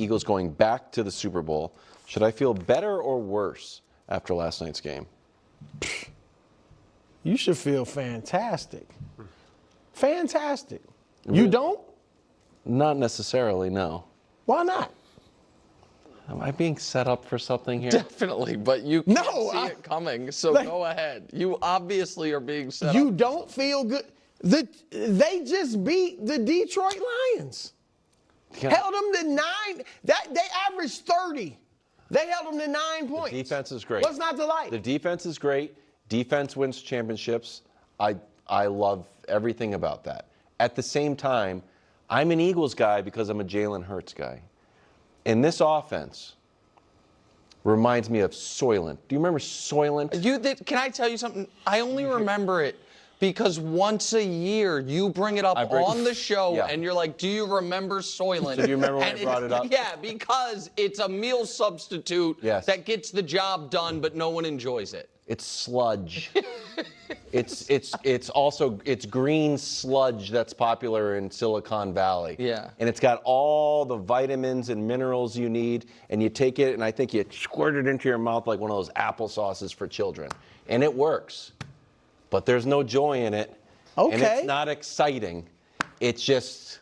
Eagles going back to the Super Bowl. Should I feel better or worse after last night's game? You should feel fantastic. Fantastic. You don't? Not necessarily, no. Why not? Am I being set up for something here? Definitely, but you can't see it coming, so go ahead. You obviously are being set up. You don't feel good. They just beat the Detroit Lions. Yeah. Held them to 9. They averaged 30. They held them to 9 points. The defense is great. What's not to like? The defense is great. Defense wins championships. I love everything about that. At the same time, I'm an Eagles guy because I'm a Jalen Hurts guy. And this offense reminds me of Soylent. Do you remember Soylent? Can I tell you something? I only remember it because once a year you bring it up on the show and you're like, do you remember Soylent? So do you remember when I brought it up? Yeah, because it's a meal substitute that gets the job done, but no one enjoys it. It's sludge. it's green sludge that's popular in Silicon Valley. Yeah. And it's got all the vitamins and minerals you need, and you take it and I think you squirt it into your mouth like one of those applesauces for children. And it works. But there's no joy in it. Okay. And it's not exciting. It's just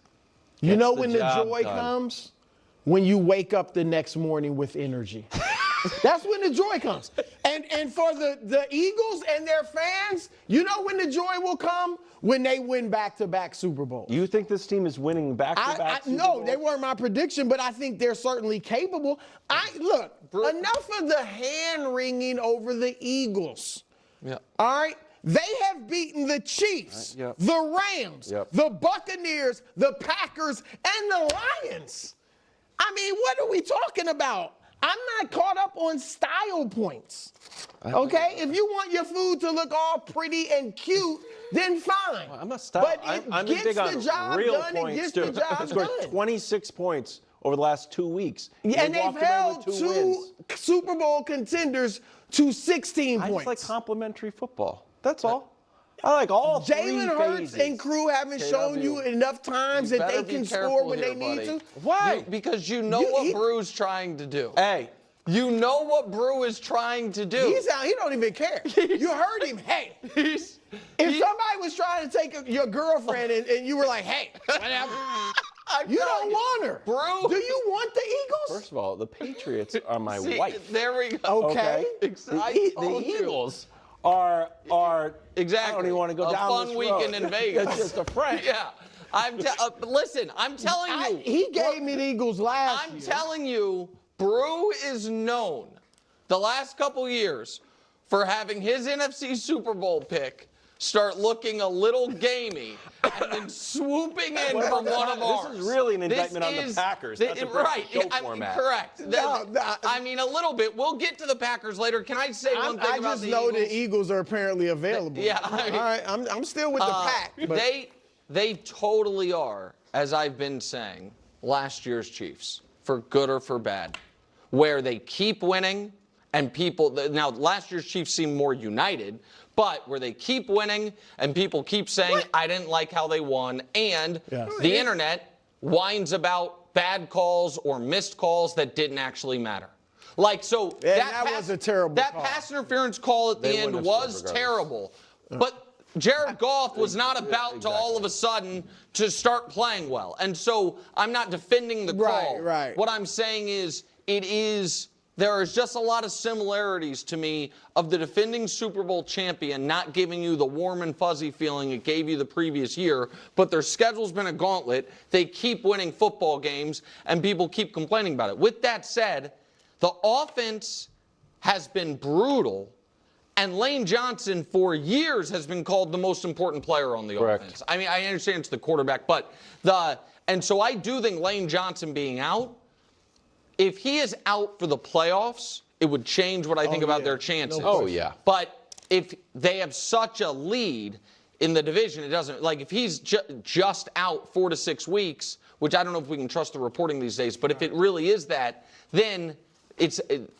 you know when the joy comes? When you wake up the next morning with energy. That's when the joy comes. And for the Eagles and their fans, you know when the joy will come? When they win back-to-back Super Bowls. You think this team is winning back-to-back Super Bowls? No, they weren't my prediction, but I think they're certainly capable. Look, enough of the hand-wringing over the Eagles. Yeah. All right? They have beaten the Chiefs, the Rams, the Buccaneers, the Packers, and the Lions. I mean, what are we talking about? I'm not caught up on style points. Okay? If you want your food to look all pretty and cute, then fine. Well, I'm not style. But I'm gets big on the job real done. points It gets too. the job They've scored done. 26 points over the last 2 weeks. Yeah, and they've walked away held with 2 wins. Super Bowl contenders to 16 I points. just like complimentary football. That's all. I like all Jalen Hurts and crew haven't shown you enough times that they can score when they need to. Why? Because you know what Brew's trying to do. Hey. You know what Brew is trying to do. He don't even care. You heard him. Hey. If somebody was trying to take your girlfriend and you were like, hey, whatever. You don't want her. Brew. Do you want the Eagles? First of all, the Patriots are my wife. There we go. Okay. The Eagles are exactly. I don't even want to go down this road. A fun weekend in Vegas. It's just a friend. Yeah. Listen, I'm telling you. He gave me the Eagles last year. I'm telling you, Brew is known the last couple years for having his NFC Super Bowl pick start looking a little gamey and then swooping in for one of ours. This is really an indictment on the Packers. Right. Format. Correct. No, I mean, a little bit. We'll get to the Packers later. Can I say one thing about the Eagles? I just know the Eagles are apparently available. Yeah. I mean, all right. I'm still with the pack. But They totally are, as I've been saying, last year's Chiefs, for good or for bad, where they keep winning and people, now last year's Chiefs seem more united, but where they keep winning and people keep saying, I didn't like how they won, and the internet whines about bad calls or missed calls that didn't actually matter. Like, so that was a terrible call. pass interference call at the end was terrible, but Jared Goff was not about to all of a sudden to start playing well. And so I'm not defending the call. Right. What I'm saying is there is just a lot of similarities to me of the defending Super Bowl champion not giving you the warm and fuzzy feeling it gave you the previous year, but their schedule's been a gauntlet. They keep winning football games, and people keep complaining about it. With that said, the offense has been brutal, and Lane Johnson for years has been called the most important player on the offense. I mean, I understand it's the quarterback, but and so I do think Lane Johnson being out, if he is out for the playoffs, it would change what I think about their chances. But if they have such a lead in the division, it doesn't, like if he's just out 4 to 6 weeks, which I don't know if we can trust the reporting these days, but if it really is that, then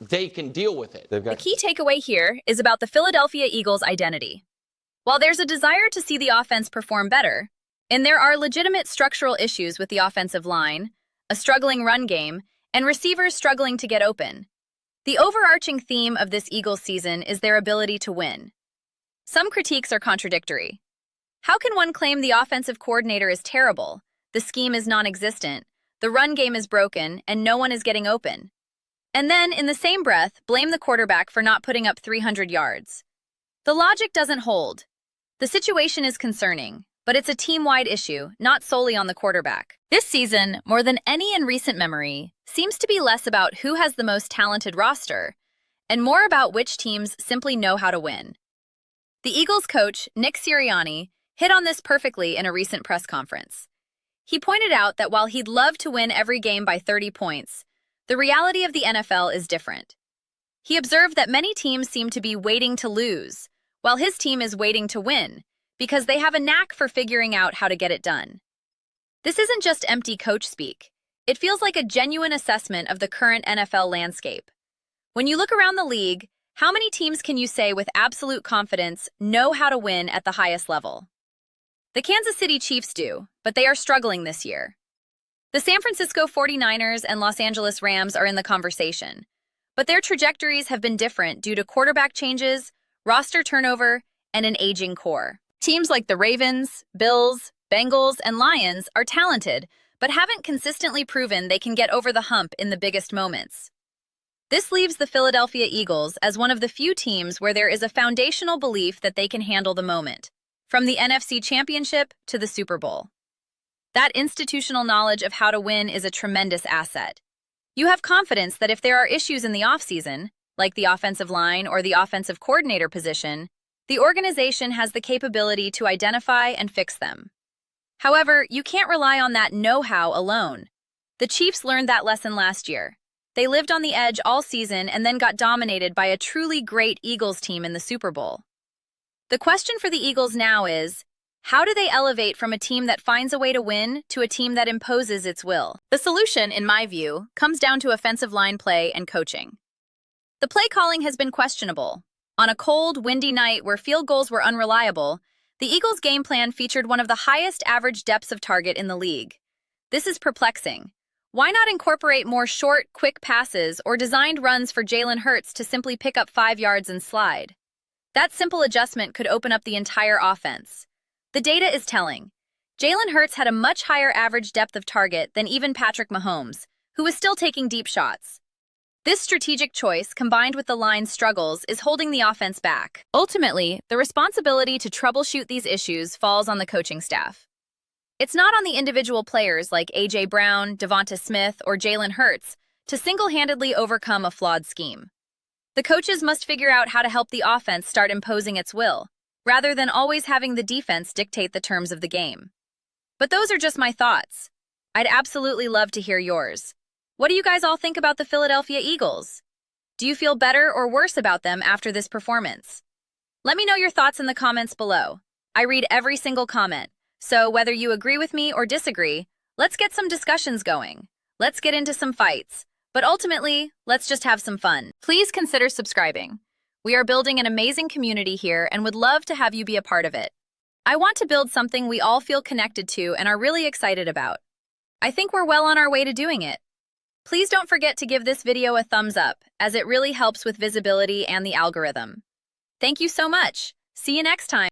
they can deal with it. The key takeaway here is about the Philadelphia Eagles' identity. While there's a desire to see the offense perform better, and there are legitimate structural issues with the offensive line, a struggling run game, and receivers struggling to get open. The overarching theme of this Eagles season is their ability to win. Some critiques are contradictory. How can one claim the offensive coordinator is terrible, the scheme is non-existent, the run game is broken, and no one is getting open? And then, in the same breath, blame the quarterback for not putting up 300 yards. The logic doesn't hold. The situation is concerning, but it's a team-wide issue, not solely on the quarterback. This season, more than any in recent memory, seems to be less about who has the most talented roster and more about which teams simply know how to win. The Eagles coach, Nick Sirianni, hit on this perfectly in a recent press conference. He pointed out that while he'd love to win every game by 30 points, the reality of the NFL is different. He observed that many teams seem to be waiting to lose, while his team is waiting to win, because they have a knack for figuring out how to get it done. This isn't just empty coach speak. It feels like a genuine assessment of the current NFL landscape. When you look around the league, how many teams can you say with absolute confidence know how to win at the highest level? The Kansas City Chiefs do, but they are struggling this year. The San Francisco 49ers and Los Angeles Rams are in the conversation, but their trajectories have been different due to quarterback changes, roster turnover, and an aging core. Teams like the Ravens, Bills, Bengals, and Lions are talented, but haven't consistently proven they can get over the hump in the biggest moments. This leaves the Philadelphia Eagles as one of the few teams where there is a foundational belief that they can handle the moment, from the NFC Championship to the Super Bowl. That institutional knowledge of how to win is a tremendous asset. You have confidence that if there are issues in the offseason, like the offensive line or the offensive coordinator position, the organization has the capability to identify and fix them. However, you can't rely on that know-how alone. The Chiefs learned that lesson last year. They lived on the edge all season and then got dominated by a truly great Eagles team in the Super Bowl. The question for the Eagles now is, how do they elevate from a team that finds a way to win to a team that imposes its will? The solution, in my view, comes down to offensive line play and coaching. The play calling has been questionable. On a cold, windy night where field goals were unreliable, the Eagles' game plan featured one of the highest average depths of target in the league. This is perplexing. Why not incorporate more short, quick passes or designed runs for Jalen Hurts to simply pick up 5 yards and slide? That simple adjustment could open up the entire offense. The data is telling. Jalen Hurts had a much higher average depth of target than even Patrick Mahomes, who was still taking deep shots. This strategic choice, combined with the line's struggles, is holding the offense back. Ultimately, the responsibility to troubleshoot these issues falls on the coaching staff. It's not on the individual players like A.J. Brown, Devonta Smith, or Jalen Hurts to single-handedly overcome a flawed scheme. The coaches must figure out how to help the offense start imposing its will, rather than always having the defense dictate the terms of the game. But those are just my thoughts. I'd absolutely love to hear yours. What do you guys all think about the Philadelphia Eagles? Do you feel better or worse about them after this performance? Let me know your thoughts in the comments below. I read every single comment, so whether you agree with me or disagree, let's get some discussions going. Let's get into some fights. But ultimately, let's just have some fun. Please consider subscribing. We are building an amazing community here and would love to have you be a part of it. I want to build something we all feel connected to and are really excited about. I think we're well on our way to doing it. Please don't forget to give this video a thumbs up, as it really helps with visibility and the algorithm. Thank you so much. See you next time.